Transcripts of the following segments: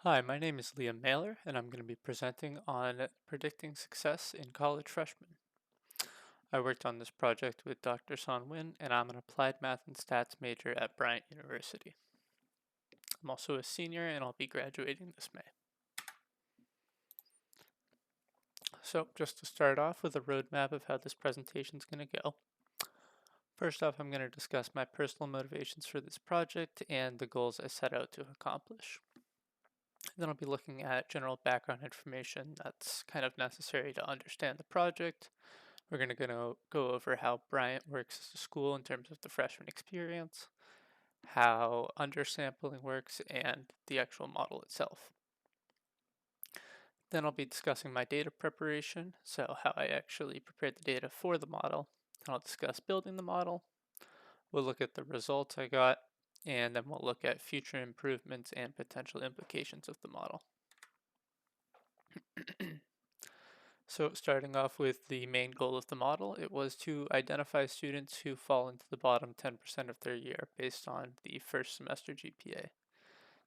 Hi, my name is Mahler, and I'm going to be presenting on predicting success in college freshmen. I worked on this project with Dr. Son Win, and I'm an applied math and stats major at Bryant University. I'm also a senior, and I'll be graduating this May. So, just to start off with a roadmap of how this presentation is going to go. First off, I'm going to discuss my personal motivations for this project and the goals I set out to accomplish. Then I'll be looking at general background information that's kind of necessary to understand the project. We're going to go over how Bryant works as a school in terms of the freshman experience, how undersampling works, and the actual model itself. Then I'll be discussing my data preparation, so how I actually prepared the data for the model. Then I'll discuss building the model. We'll look at the results I got, and then we'll look at future improvements and potential implications of the model. So starting off with the main goal of the model, it was to identify students who fall into the bottom 10% of their year based on the first semester GPA.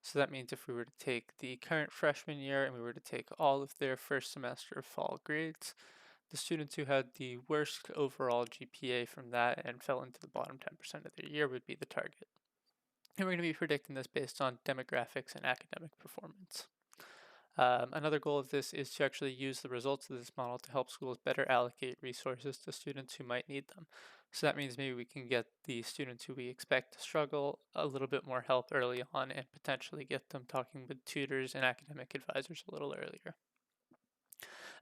So that means if we were to take the current freshman year and we were to take all of their first semester fall grades, the students who had the worst overall GPA from that and fell into the bottom 10% of their year would be the target. And we're going to be predicting this based on demographics and academic performance. Another goal of this is to actually use the results of this model to help schools better allocate resources to students who might need them. So that means maybe we can get the students who we expect to struggle a little bit more help early on and potentially get them talking with tutors and academic advisors a little earlier.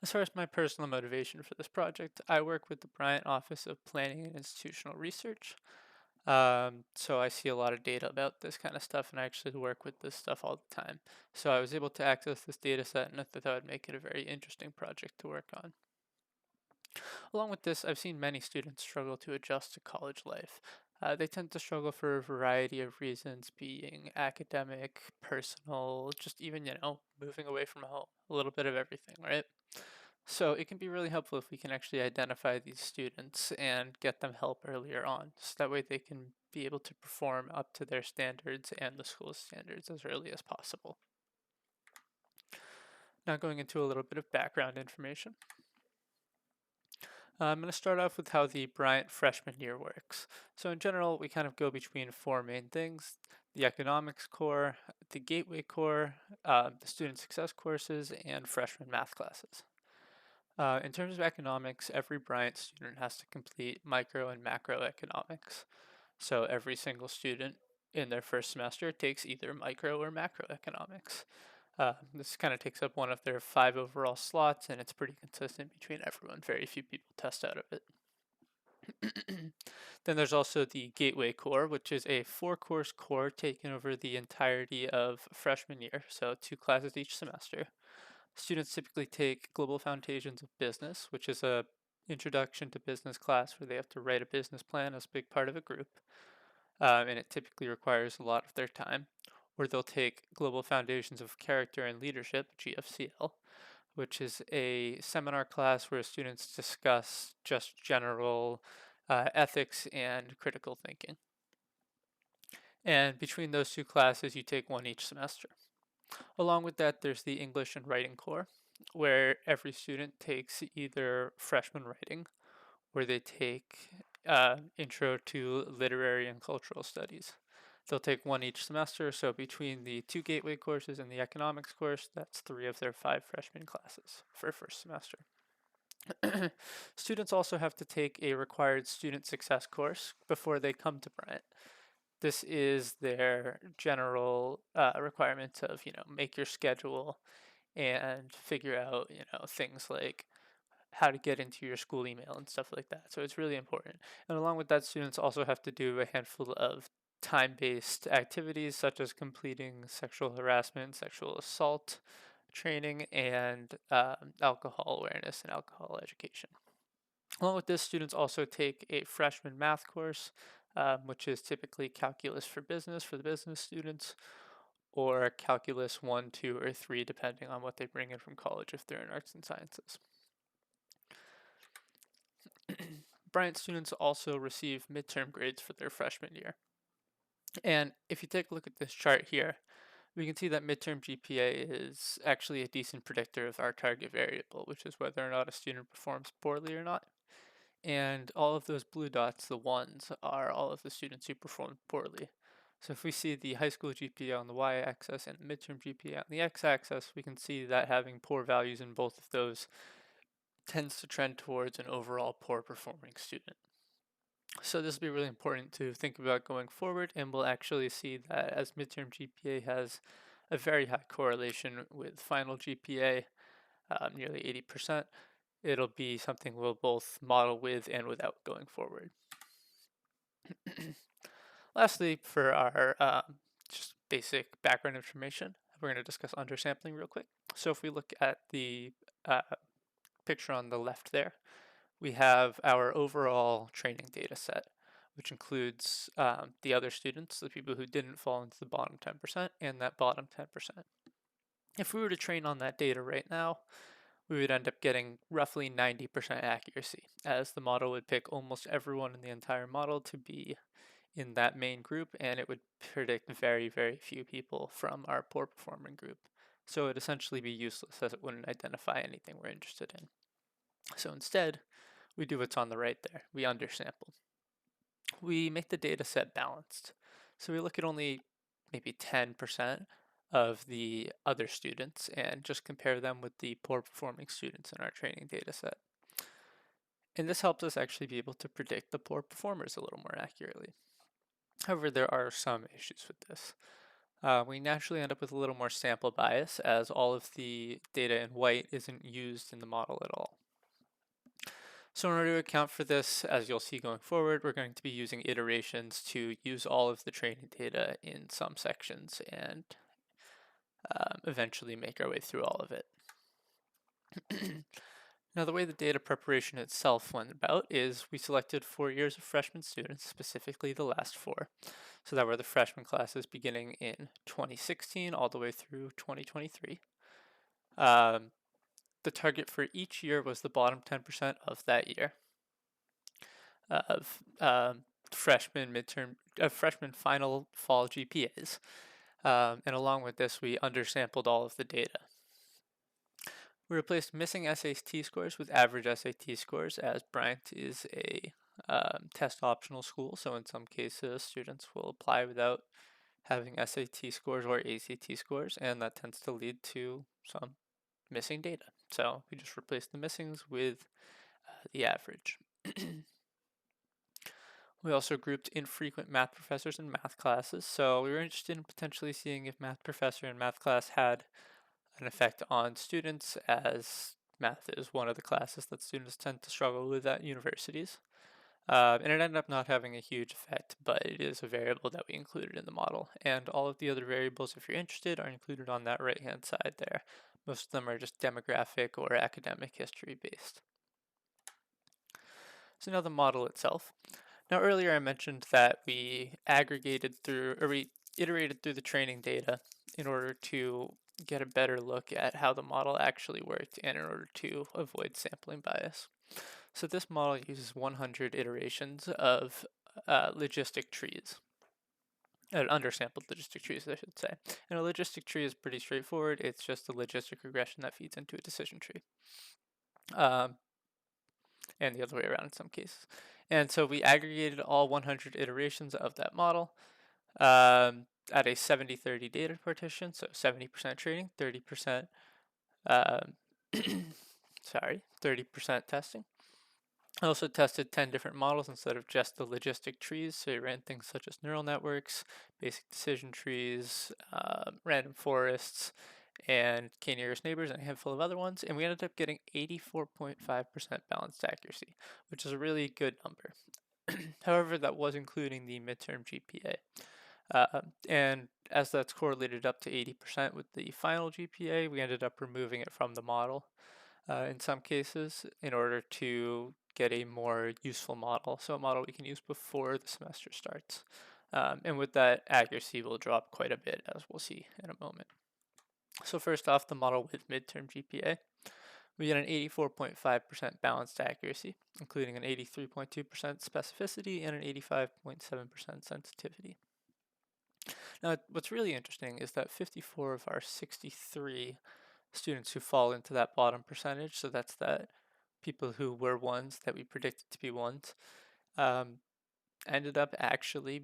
As far as my personal motivation for this project, I work with the Bryant Office of Planning and Institutional Research. So I see a lot of data about this kind of stuff, and I actually work with this stuff all the time. So I was able to access this data set, and I thought that would make it a very interesting project to work on. Along with this, I've seen many students struggle to adjust to college life. They tend to struggle for a variety of reasons, being academic, personal, just even, moving away from home, a little bit of everything, right? So it can be really helpful if we can actually identify these students and get them help earlier on. So that way they can be able to perform up to their standards and the school's standards as early as possible. Now going into a little bit of background information. I'm going to start off with how the Bryant freshman year works. So in general, we kind of go between four main things: the economics core, the gateway core, the student success courses, and freshman math classes. In terms of economics, every Bryant student has to complete micro and macroeconomics. So every single student in their first semester takes either micro or macroeconomics. This kind of takes up one of their five overall slots, and it's pretty consistent between everyone. Very few people test out of it. Then there's also the Gateway Core, which is a four-course core taken over the entirety of freshman year, so two classes each semester. Students typically take Global Foundations of Business, which is a introduction to business class where they have to write a business plan as a big part of a group, and it typically requires a lot of their time. Or they'll take Global Foundations of Character and Leadership, GFCL, which is a seminar class where students discuss just general ethics and critical thinking. And between those two classes, you take one each semester. Along with that, there's the English and Writing core, where every student takes either freshman writing or they take Intro to Literary and Cultural Studies. They'll take one each semester, so between the two gateway courses and the economics course, that's three of their five freshman classes for first semester. Students also have to take a required student success course before they come to Bryant. This is their general requirement of, make your schedule and figure out, things like how to get into your school email and stuff like that. So it's really important. And along with that, students also have to do a handful of time-based activities such as completing sexual harassment, sexual assault training, and alcohol awareness and alcohol education. Along with this, students also take a freshman math course, which is typically calculus for business for the business students, or calculus 1, 2, or 3, depending on what they bring in from college if they're in arts and sciences. Bryant students also receive midterm grades for their freshman year. And if you take a look at this chart here, We can see that midterm GPA is actually a decent predictor of our target variable, which is whether or not a student performs poorly or not. And all of those blue dots, the ones, are all of the students who performed poorly. So if we see the high school GPA on the y-axis and the midterm GPA on the x-axis, we can see that having poor values in both of those tends to trend towards an overall poor performing student. So this will be really important to think about going forward, and we'll actually see that as midterm GPA has a very high correlation with final GPA, nearly 80%, it'll be something we'll both model with and without going forward. Lastly, for our just basic background information, we're going to discuss undersampling real quick. So if we look at the picture on the left there, we have our overall training data set, which includes the other students, the people who didn't fall into the bottom 10%, and that bottom 10%. If we were to train on that data right now, we would end up getting roughly 90% accuracy, as the model would pick almost everyone in the entire model to be in that main group, and it would predict very, very few people from our poor performing group. So it would essentially be useless, as it wouldn't identify anything we're interested in. So instead, we do what's on the right there. We undersample. We make the data set balanced. So we look at only maybe 10% of the other students and just compare them with the poor performing students in our training data set. And this helps us actually be able to predict the poor performers a little more accurately. However, there are some issues with this. We naturally end up with a little more sample bias, as all of the data in white isn't used in the model at all. So in order to account for this, as you'll see going forward, we're going to be using iterations to use all of the training data in some sections and eventually make our way through all of it. Now, the way the data preparation itself went about is we selected 4 years of freshman students, specifically the last 4. So that were the freshman classes beginning in 2016 all the way through 2023. The target for each year was the bottom 10% of that year of freshman final fall GPAs. And along with this, we undersampled all of the data. We replaced missing SAT scores with average SAT scores, as Bryant is a test optional school, so in some cases students will apply without having SAT scores or ACT scores, and that tends to lead to some missing data. So we just replaced the missings with the average. We also grouped infrequent math professors in math classes, so we were interested in potentially seeing if math professor in math class had an effect on students, as math is one of the classes that students tend to struggle with at universities. And it ended up not having a huge effect, but it is a variable that we included in the model. And all of the other variables, if you're interested, are included on that right-hand side there. Most of them are just demographic or academic history based. So now the model itself. Now earlier I mentioned that we iterated through the training data in order to get a better look at how the model actually worked and in order to avoid sampling bias. So this model uses 100 iterations of logistic trees. Undersampled logistic trees, I should say. And a logistic tree is pretty straightforward. It's just a logistic regression that feeds into a decision tree. And the other way around in some cases. And so we aggregated all 100 iterations of that model at a 70-30 data partition, so 70% training, 30% 30% testing. I also tested 10 different models instead of just the logistic trees, so we ran things such as neural networks, basic decision trees, random forests, and k-nearest neighbors, and a handful of other ones, and we ended up getting 84.5% balanced accuracy, which is a really good number. However, that was including the midterm GPA. And as that's correlated up to 80% with the final GPA, we ended up removing it from the model in some cases in order to get a more useful model, so a model we can use before the semester starts. And with that, accuracy will drop quite a bit, as we'll see in a moment. So first off, the model with midterm GPA. We get an 84.5% balanced accuracy, including an 83.2% specificity and an 85.7% sensitivity. Now, what's really interesting is that 54 of our 63 students who fall into that bottom percentage, so that's that people who were ones that we predicted to be ones, um, ended up actually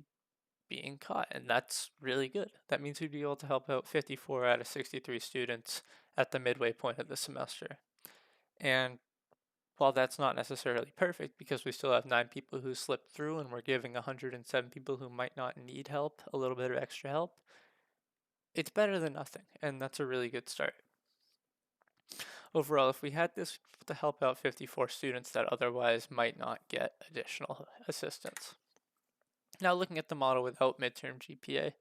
being caught, and that's really good. That means we'd be able to help out 54 out of 63 students at the midway point of the semester. And while that's not necessarily perfect because we still have 9 people who slipped through and we're giving 107 people who might not need help a little bit of extra help, it's better than nothing, and that's a really good start. Overall, if we had this to help out 54 students that otherwise might not get additional assistance. Now looking at the model without midterm GPA,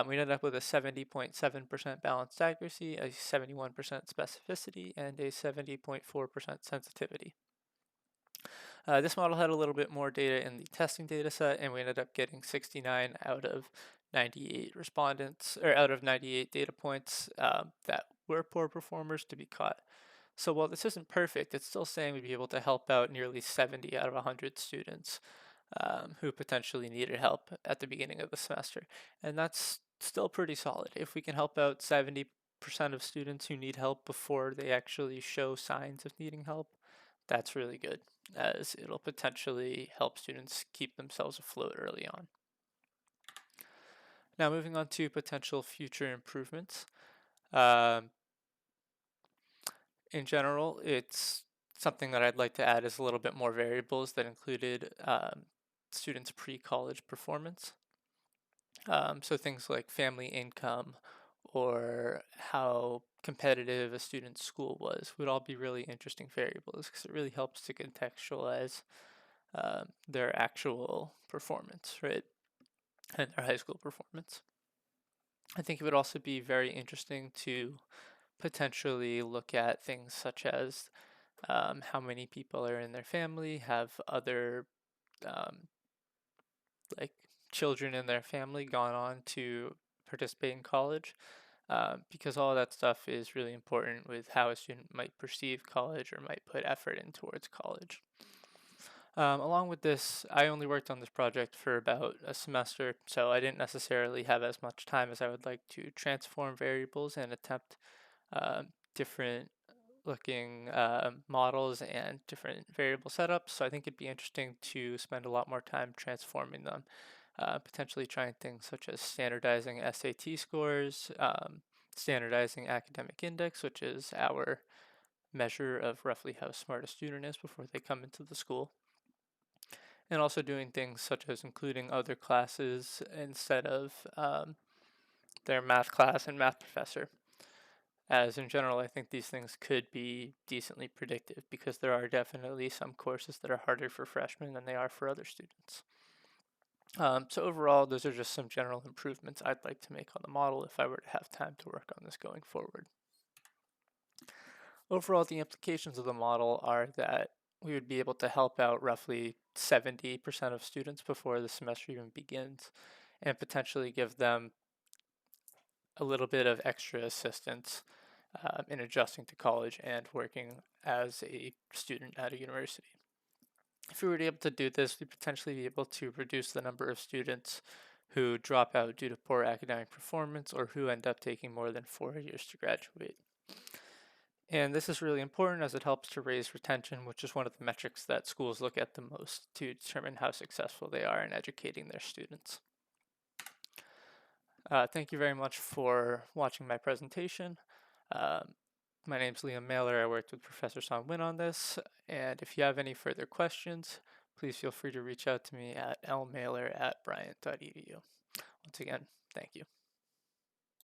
we ended up with a 70.7% balanced accuracy, a 71% specificity, and a 70.4% sensitivity. This model had a little bit more data in the testing data set, and we ended up getting 69 out of 98 respondents, or out of 98 data points that were poor performers to be caught. So while this isn't perfect, it's still saying we'd be able to help out nearly 70 out of 100 students who potentially needed help at the beginning of the semester. And that's still pretty solid. If we can help out 70% of students who need help before they actually show signs of needing help, that's really good, as it'll potentially help students keep themselves afloat early on. Now moving on to potential future improvements. Um, in general, it's something that I'd like to add is a little bit more variables that included students' pre-college performance. So things like family income or how competitive a student's school was would all be really interesting variables because it really helps to contextualize their actual performance, right? And their high school performance. I think it would also be very interesting to potentially look at things such as how many people are in their family, have other um, like children in their family gone on to participate in college, because all of that stuff is really important with how a student might perceive college or might put effort in towards college. Along with this, I only worked on this project for about a semester, so I didn't necessarily have as much time as I would like to transform variables and attempt different looking models and different variable setups. So I think it'd be interesting to spend a lot more time transforming them, potentially trying things such as standardizing SAT scores, standardizing academic index, which is our measure of roughly how smart a student is before they come into the school, and also doing things such as including other classes instead of their math class and math professor. As in general, I think these things could be decently predictive because there are definitely some courses that are harder for freshmen than they are for other students. So overall, those are just some general improvements I'd like to make on the model if I were to have time to work on this going forward. Overall, the implications of the model are that we would be able to help out roughly 70% of students before the semester even begins and potentially give them a little bit of extra assistance in adjusting to college and working as a student at a university. If we were able to do this, we'd potentially be able to reduce the number of students who drop out due to poor academic performance or who end up taking more than 4 years to graduate. And this is really important as it helps to raise retention, which is one of the metrics that schools look at the most to determine how successful they are in educating their students. Thank you very much for watching my presentation. My name is Liam Mahler. I worked with Professor Song Win on this, and if you have any further questions, please feel free to reach out to me at lmailer@bryant.edu. Once again, thank you.